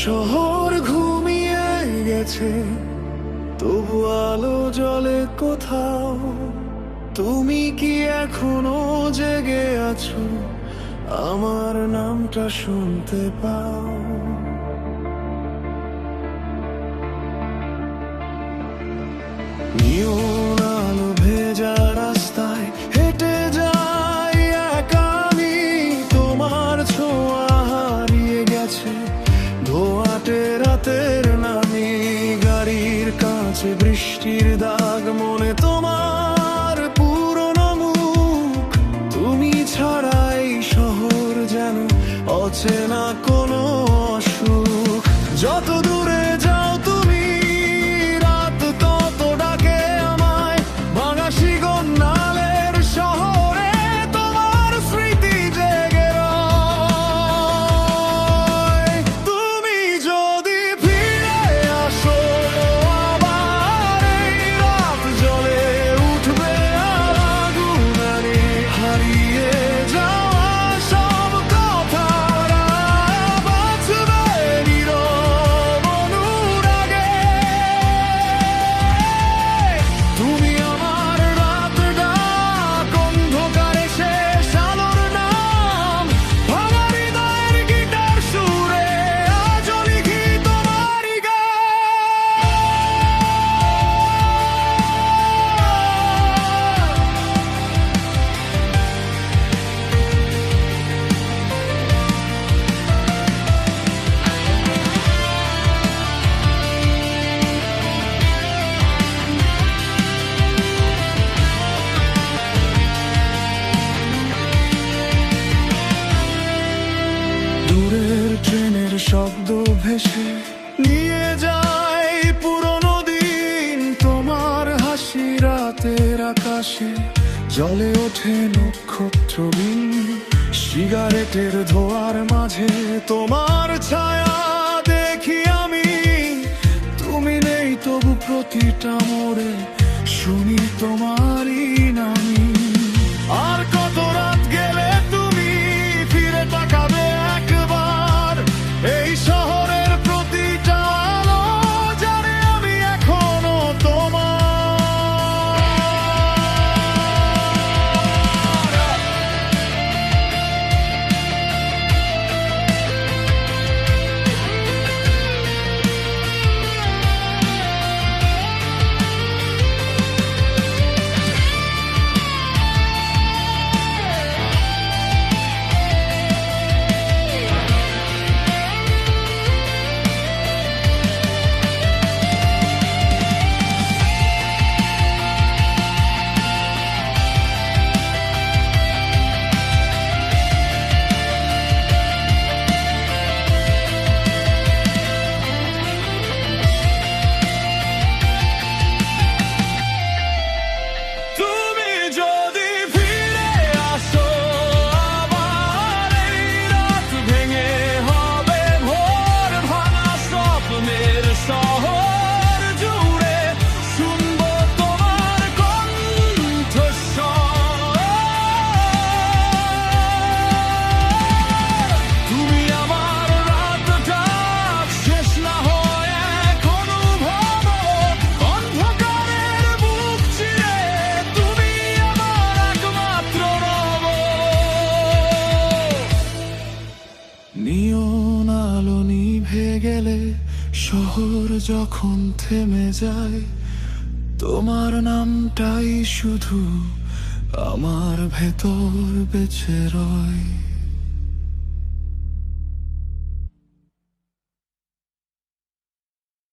শহর ঘুমিয়ে গেছে, তবু আলো জ্বলে কোথাও। তুমি কি এখনো জেগে আছো? আমার নামটা শুনতে পাও? নিয়ন আলো ভেজা রাস্তায় হেঁটে যাই একা আমি। তোমার ছোঁয়া হারিয়ে গেছে ধোঁয়াটে রাতের নামি। গাড়ির কাছে বৃষ্টির দাগ, মনে তোমার পুরনো মুখ। তুমি ছাড়া এই শহর যেন অচেনা কোনো অসুখ। যত দূরে যাও তুমি, রাত তত ডাকে আমায়। ভাঙা শিকনালের শহরে তোমার স্মৃতি জেগে রয়। তুমি যদি ফিরে আসো আবার, এই রাত জ্বলে উঠবে আগুনে। হারিয়ে যাওয়া সব কথারা বাঁচবে নীরব অনুরাগে। তুমি আমার রাত ডাক, অন্ধকারে শেষ আলোর নাম। ভাঙা হৃদয়ের গিটার সুরে আজও লিখি তোমারই দূরের ট্রেনের শব্দ ভেসে নিয়ে যায় পুরনো দিন। তোমার হাসি রাতের আকাশে জ্বলে ওঠে নক্ষত্রবিন। সিগারেটের ধোঁয়ার মাঝে তোমার ছায়া দেখি আমি। তুমি নেই তবু প্রতিটা মোড়ে শুনি তোমারই নামি। আর কত রাত গেলে তুমি ফিরে তাকাবে একবার? এই শহরের প্রতিটা আলো জানে আমি এখনো তোমার। তুমি যদি ফিরে আসো আবার, এই রাত ভেঙে হবে ভোর। ভাঙা স্বপ্নের শহর জুড়ে শুনবো তোমার কণ্ঠস্বর। তুমি আমার রাত ডাক, শেষ না হয় এক অনুভব। অন্ধকারের বুক চিরে তুমি আমার একমাত্র রব। নিয়ন আলো নিভে গেলে, শহর যখন থেমে যায়, তোমার নামটাই শুধু আমার ভেতর বেঁচে রয়।